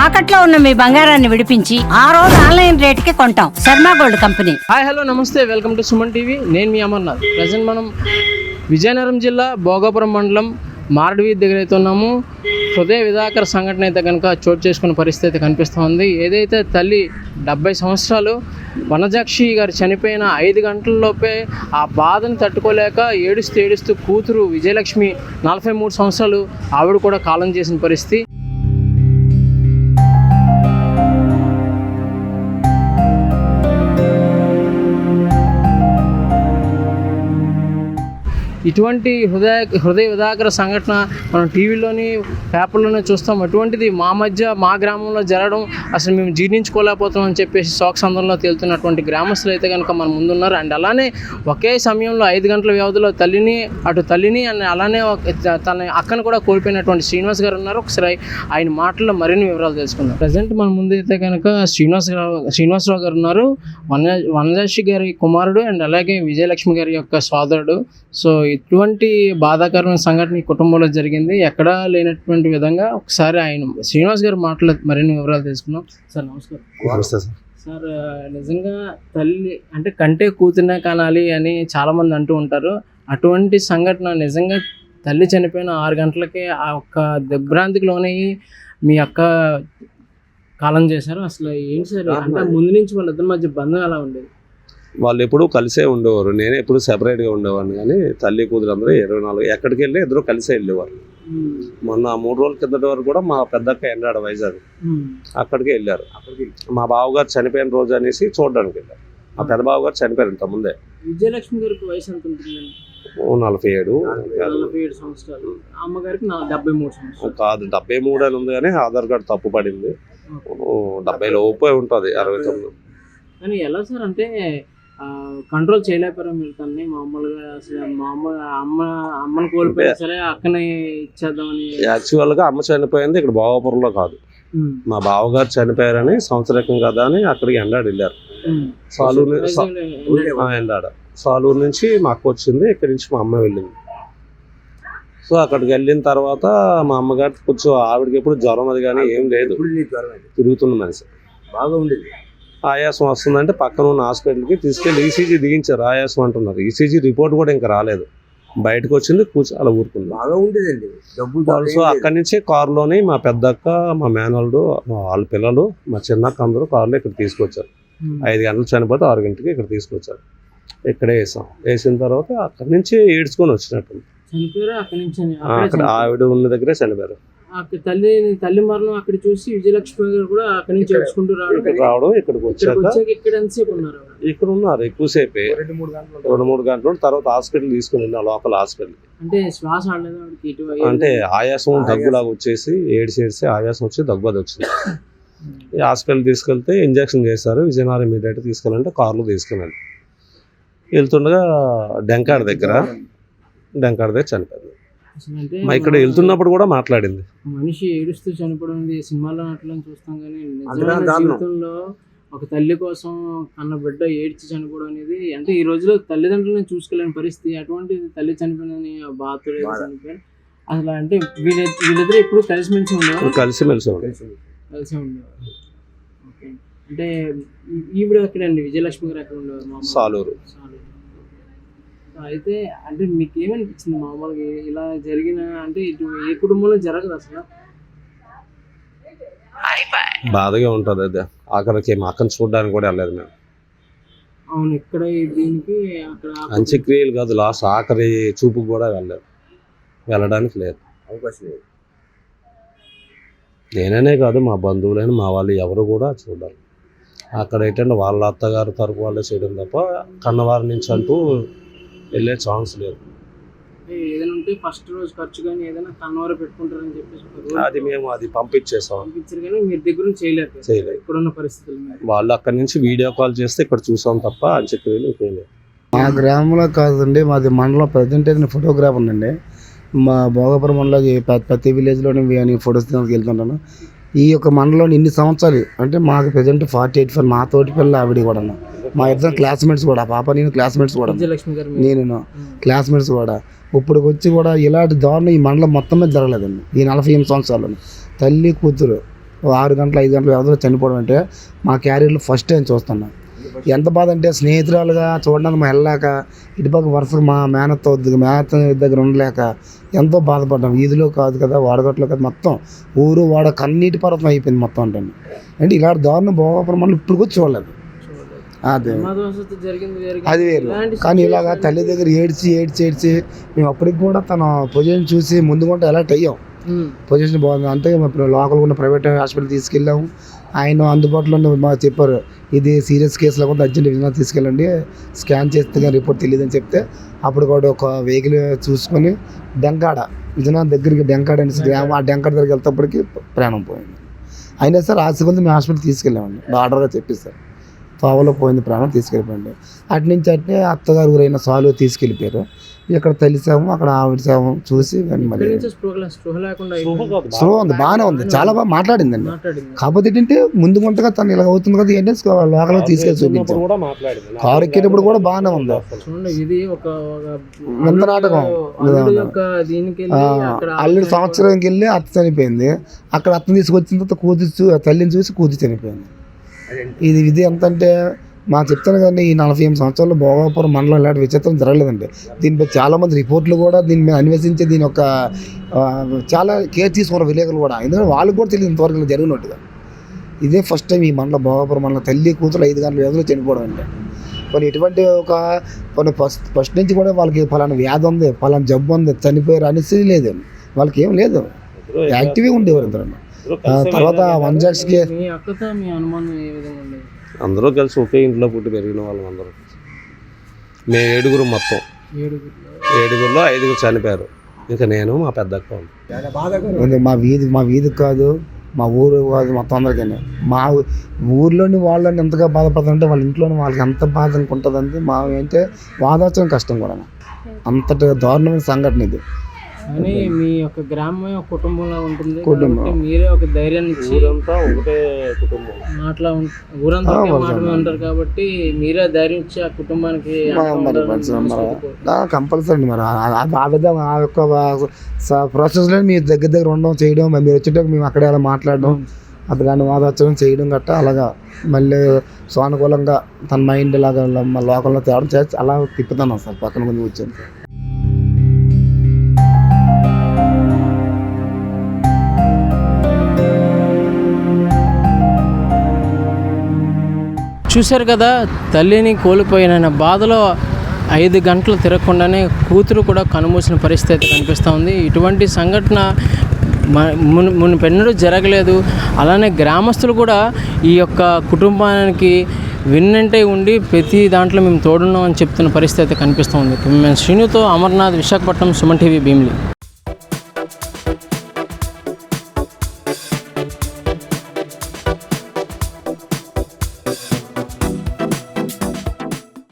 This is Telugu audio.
తాకట్లో ఉన్న మీ బంగారాన్ని విడిపించి ఆ రోజు ఆన్లైన్ రేటుకి కొంటాం. Sharma gold company. Hi hello నమస్తే, వెల్కమ్ టు సుమన్ టీవీ. నేను మీ అమర్నాథ్. ప్రజెంట్ మనం విజయనగరం జిల్లా భోగాపురం మండలం మారడవీధి దగ్గర అయితే ఉన్నాము. హృదయ విధాకర సంఘటన అయితే కనుక చోటు చేసుకున్న పరిస్థితి అయితే కనిపిస్తూ ఉంది. ఏదైతే తల్లి 70 సంవత్సరాలు వనజాక్షి గారు చనిపోయిన 5 గంటలలోపే ఆ బాధను తట్టుకోలేక ఏడుస్తూ కూతురు విజయలక్ష్మి 43 సంవత్సరాలు ఆవిడ కూడా కాలం చేసిన పరిస్థితి. ఇటువంటి హృదయ విధాకర సంఘటన మనం టీవీలోని పేపర్లోనే చూస్తాం. అటువంటిది మా గ్రామంలో జరగడం అసలు మేము జీర్ణించుకోలేకపోతాం అని చెప్పేసి శోకసంద్రంలో తేలుతున్నటువంటి గ్రామస్తులు అయితే కనుక మన ముందున్నారు. అండ్ అలానే ఒకే సమయంలో 5 గంటల వ్యవధిలో తల్లిని అండ్ అలానే తన అక్కను కూడా కోల్పోయినటువంటి శ్రీనివాస్ గారు ఉన్నారు. ఒకసారి ఆయన మాటల్లో మరిన్ని వివరాలు తెలుసుకుందాం. ప్రజెంట్ మన ముందు అయితే కనుక శ్రీనివాసరావు గారు ఉన్నారు. వనజాక్షి గారి కుమారుడు అండ్ అలాగే విజయలక్ష్మి గారి యొక్క సోదరుడు. సో ఇటువంటి బాధాకరమైన సంఘటన ఈ కుటుంబంలో జరిగింది. ఎక్కడా లేనటువంటి విధంగా ఒకసారి ఆయన శ్రీనివాస్ గారు మాటలు మరిన్ని వివరాలు తెలుసుకున్నాం. సార్ నమస్కారం. సార్, నిజంగా తల్లి అంటే కంటే కూతురునే కానాలి అని చాలామంది అంటూ ఉంటారు. అటువంటి సంఘటన నిజంగా తల్లి చనిపోయిన 6 గంటలకే ఆ ఒక్క దిగ్భ్రాంతికి లోనయ్యి మీ అక్క కాలం చేశారు. అసలు ఏంటి సార్, అంటే ముందు నుంచి వాళ్ళిద్దరి మధ్య బంధం ఎలా ఉండేది? వాళ్ళు ఎప్పుడు కలిసే ఉండేవారు. నేనే ఎప్పుడు సెపరేట్గా ఉండేవాడిని. కానీ తల్లి కూతురు అందరూ 24 ఎక్కడికి వెళ్ళి ఇద్దరు కలిసే వెళ్ళేవారు. మొన్న 3 రోజుల కిందటి వరకు కూడా మా పెద్దక్క ఎండాడ వైజాగ్ అక్కడికి వెళ్ళారు. మా బావగారు చనిపోయిన రోజు అనేసి చూడడానికి వెళ్ళారు. మా పెద్ద బావగారు చనిపోయారు ఇంత ముందే. విజయలక్ష్మి గారికి వయసు ఎంత ఉంటుంది? 47 సంవత్సరాలు. అమ్మగారికి 73 సంవత్సరాలు. కాదు, 73 అని ఉంది కానీ ఆధార్ కార్డు తప్పు పడింది. 70 లోపే ఉంటుంది, 69. కానీ ఎలా సార్, అంటే కంట్రోల్ చేయలేకపోయారా మీరు తనని? మామూలుగా అసలు అమ్మని కోల్పోయినా సరే అక్కనే ఇచ్చేద్దామని. యాక్చువల్గా అమ్మ చనిపోయింది ఇక్కడ భోగాపురంలో కాదు. మా బావగారు చనిపోయారని సంవత్సరకం కదా అని అక్కడికి ఎండాడు వెళ్ళారు. ఎండాడ సాలూరు నుంచి మా అక్క వచ్చింది, ఇక్కడి నుంచి మా అమ్మ వెళ్ళింది. సో అక్కడికి వెళ్ళిన తర్వాత మా అమ్మగారికి కొంచెం ఆవిడకి ఎప్పుడు జ్వరం అది కానీ ఏం లేదు, తిరుగుతున్న మనిషి బాగా ఉండేది. ఆయాసం వస్తుందంటే పక్కన ఉన్న హాస్పిటల్కి తీసుకెళ్ళి ఈసీజీ దిగించారు. ఆయాసం అంటున్నారు. ఈసీజీ రిపోర్ట్ కూడా ఇంకా రాలేదు. బయటకు వచ్చింది, కూర్చో అలా ఊరుకుంది. బాగా ఉండేదండి. సో అక్కడి నుంచి కారులోని మా పెద్దక్క, మా మేనల్లుడు, వాళ్ళ పిల్లలు, మా చిన్నక్క అందరూ కారులో ఇక్కడ తీసుకొచ్చారు. 5 గంటలు చనిపోతే 6 గంటలకి ఇక్కడ తీసుకొచ్చారు. ఇక్కడే వేసిన తర్వాత అక్కడి నుంచి ఏడ్చుకొని వచ్చినట్టు. అక్కడ ఆవిడ ఉన్న దగ్గరే చనిపోయారు. తల్లి మరణం అక్కడ చూసి విజయలక్ష్మి గారు కూడా అక్కడి నుంచి ఏడ్చుకుంటూ రావడం. ఇక్కడికి వచ్చాక ఇక్కడ ఉన్నారు ఎక్కువసేపే, 2-3 గంటలు. తర్వాత హాస్పిటల్ తీసుకుని వెళ్ళిన లోకల్ హాస్పిటల్. అంటే శ్వాస అంటే ఆయాసం దగ్గులాగా వచ్చేసి ఏడిసి ఆయాసం వచ్చి దగ్గు అది వచ్చింది. ఈ హాస్పిటల్ తీసుకెళ్తే ఇంజక్షన్ చేశారు. విజయనగరం ఇమీడియట్ తీసుకెళ్ళంటే కార్లో తీసుకెళ్ళాలి. వెళ్తుండగా డెంకాడ దగ్గర చనిపోయింది. మా ఇక్కడ వెళ్తున్నప్పుడు కూడా మాట్లాడింది. మనిషి ఏడుస్తూ చనిపోవడం సినిమాలో అట్లా చూస్తాం, కానీ జీవితంలో ఒక తల్లి కోసం కన్న బిడ్డ ఏడ్చి చనిపోవడం అనేది, అంటే ఈ రోజులో తల్లిదండ్రులను చూసుకోలేని పరిస్థితి. అటువంటి తల్లి చనిపోయినని బాధ చనిపోయారు. అసలు అంటే వీళ్ళిద్దరు ఎప్పుడు కలిసిమెలిసి ఉండేవారు. కలిసిమెలిసి ఉండేవారు. ఓకే, అంటే ఈవిడ ఎక్కడండి? విజయలక్ష్మి గారు ఎక్కడ ఉండేవారు? సాలూరు. అయితే అంటే మీకు ఏమనిపించింది మామూలుగా ఇలా జరిగిన, అంటే ఇటు ఏ కుటుంబంలో జరగదు అసలు? బాధగా ఉంటుంది. అదే అక్కడికి మా అక్కను చూడడానికి కూడా వెళ్ళలేదు మేము. అవును, ఇక్కడ దీనికి అక్కడ అంత్యక్రియలు కాదు, లాస్ట్ ఆఖరి చూపుకు కూడా వెళ్ళడానికి లేదు, అవకాశం లేదు. నేననే కాదు, మా బంధువులైన మా వాళ్ళు ఎవరు కూడా చూడాలి. అక్కడ ఏంటంటే వాళ్ళ అత్తగారు తరపు వాళ్ళే చేయడం తప్ప కన్నవారి నుంచి అంటూ వెళ్ళే ఛాన్స్ లేదు. ఏదైనా ఉంటే ఫస్ట్ రోజు ఖర్చు కానీ ఏదైనా కన్నవారు పెట్టుకుంటారని చెప్పేసి అది మేము పంపించారు, కానీ మీరు దగ్గర నుంచి చేయలేదు ఇక్కడున్న పరిస్థితులు. వాళ్ళు అక్కడి నుంచి వీడియో కాల్ చేస్తే ఇక్కడ చూసాం తప్ప అంత్యక్రియలు చేయలేదు. మా గ్రామంలో కాదండి, మాది మండలం. ప్రజెంట్ అయితే ఫోటోగ్రాఫర్ అండి. మా భోగాపురం మండలంలో ప్రతి విలేజ్లోనే ఫొటోస్ వెళ్తుంటాను. ఈ యొక్క మండలంలో ఇన్ని సంవత్సరాలు అంటే మాకు ప్రజెంట్ 48 మా తోటి పిల్ల ఆవిడ కూడా, మా ఇద్దరు క్లాస్మేట్స్ కూడా, పాప నేను క్లాస్మేట్స్ కూడా, నేను క్లాస్మేట్స్ కూడా. ఇప్పుడు వచ్చి కూడా ఇలాంటి దారుణం ఈ మండలం మొత్తం మీద జరగలేదండి. ఈ 48 సంవత్సరాలు తల్లి కూతురు 6 గంటలు 5 గంటల వ్యవధిలో చనిపోవడం అంటే మా క్యారియర్లో ఫస్ట్ టైం చూస్తున్నాం. ఎంత బాధ అంటే స్నేహితురాలుగా చూడడానికి మా వెళ్ళాక ఇటుపక్క వరుసగా మా మేనత్త దగ్గర ఉండలేక ఎంతో బాధపడ్డాం. వీధిలో కాదు కదా, వాడగట్లో కాదు, మొత్తం ఊరు వాడ కన్నీటి పర్వతం అయిపోయింది మొత్తం. అంటే ఇలాంటి దారుణం భోగాపురం మనం ఇప్పుడు కూడా చూడలేదు. అదే అది వేరు. కానీ ఇలాగా తల్లి దగ్గర ఏడ్చి మేము అప్పటికి కూడా తన పొజిషన్ చూసి ముందుకుంటే అలర్ట్ అయ్యాం. పొజిషన్ బాగుంది అంటే లోకల్ ఉన్న ప్రైవేట్ హాస్పిటల్ తీసుకెళ్ళాము. ఆయన అందుబాటులో మాకు చెప్పారు, ఇది సీరియస్ కేసులో కూడా అర్జెంట్ విజయనగరం తీసుకెళ్ళండి, స్కాన్ చేస్తే కానీ రిపోర్ట్ తెలియదని చెప్తే అప్పుడు కూడా ఒక వెహికల్ చూసుకొని విజయనగరం దగ్గరికి డెంకాడ అనేసి గ్రామం, ఆ డెంకాడ దగ్గరికి వెళ్తేప్పటికి ప్రాణం పోయింది. అయినా సార్ ఆశకొంది మేము హాస్పిటల్ తీసుకెళ్ళామండి. డాక్టర్గా చెప్పేశారు తోవలో పోయింది ప్రాణం, తీసుకెళ్ళిపోయింది. అటు నుంచి అట్నే అత్తగారు ఊరైన సాలు తీసుకెళ్ళిపోయారు. ఇక్కడ తెలిసాము, అక్కడ ఆవిడసాము చూసి మళ్ళీ స్లో ఉంది, బాగానే ఉంది, చాలా బాగా మాట్లాడిందండి. కాకపోతే ఏంటంటే ముందు కొంతగా తను ఇలా అవుతుంది కదా ఏంటంటే లోకల్గా తీసుకెళ్ళి చూపించాం. కారు ఎక్కేటప్పుడు కూడా బాగానే ఉంది. ముందు నాటకం అల్లుడు సంవత్సరానికి వెళ్ళి అత్త చనిపోయింది. అక్కడ అత్తని తీసుకొచ్చిన తర్వాత తల్లిని చూసి కూతురు చనిపోయింది. ఇది ఎంతంటే మా చెప్తాను కానీ ఈ 48 సంవత్సరాల్లో భోగాపురం మండలం ఇలాంటి విచిత్రం జరగలేదండి. దీనిపై చాలామంది రిపోర్ట్లు కూడా దీని మీద అన్వేషించి దీని యొక్క చాలా కేర్ తీసుకున్న విలేకరులు కూడా, ఎందుకంటే వాళ్ళకి కూడా తెలియదు ఇంతవరకు జరిగినట్టుగా. ఇదే ఫస్ట్ టైం ఈ మండలం భోగాపురం మండలం తల్లి కూతురు 5 గంటల వ్యవధిలో చనిపోవడం అంటే. కొన్ని ఎటువంటి కొన్ని ఫస్ట్ నుంచి కూడా వాళ్ళకి ఫలానా వ్యాధి ఉంది, ఫలానా జబ్బు ఉంది, చనిపోయారు అనేసి లేదు, వాళ్ళకి ఏం లేదు, యాక్టివ్గా ఉండేవారు ఇద్దరు. తర్వాత 1 అందరూ కలిసి ఒకే ఇంట్లో పుట్టి పెరిగిన వాళ్ళం అందరూ. మేము 7 మొత్తం, 7లో 5 చనిపోయారు. ఇంకా నేను మా పెద్దక్క ఉంది. మా వీధికి కాదు, మా ఊరు కాదు, మొత్తం అందరికీ మా ఊర్లోని వాళ్ళని ఎంతగా బాధపడుతుంటే వాళ్ళ ఇంట్లోని వాళ్ళకి ఎంత బాధ అనుకుంటుందంటే మా అంటే వాదార్చడం కష్టం కూడా. అంతటి దారుణమైన సంఘటన ఇది. కానీ మీ యొక్క గ్రామం ఒక కుటుంబంలో ఉంటుంది కాబట్టి మీరే ఒక ధైర్యాన్ని ఇచ్చి ఒకటే కుటుంబం ఊరంతా ఉంటారు కాబట్టి మీరే ధైర్యం ఇచ్చి ఆ కుటుంబానికి కంపల్సరీ మరి ఆ విధంగా ఆ యొక్క ప్రాసెస్లో మీరు దగ్గర ఉండడం చేయడం, మీరు వచ్చేటప్పుడు మేము అక్కడే అలా మాట్లాడడం, అప్పుడు దాన్ని వాదార్చడం చేయడం గట్టా అలాగా మళ్ళీ సానుకూలంగా తన మైండ్ ఇలాగా లోకల్లో తేవడం చేసి అలా తిప్పుతాను సార్ పక్కన ముందు వచ్చాను. చూశారు కదా, తల్లిని కోల్పోయిన బాధలో 5 గంటలు తిరగకుండానే కూతురు కూడా కనుమూసిన పరిస్థితి అయితే కనిపిస్తూ ఉంది. ఇటువంటి సంఘటన మునుపెన్నడూ జరగలేదు. అలానే గ్రామస్తులు కూడా ఈ యొక్క కుటుంబానికి విన్నంటే ఉండి ప్రతి దాంట్లో మేము తోడున్నామని చెప్తున్న పరిస్థితి అయితే కనిపిస్తూ ఉంది. మేము శ్రీనుతో అమర్నాథ్, విశాఖపట్నం, సుమన్ టీవీ, భీమిలి.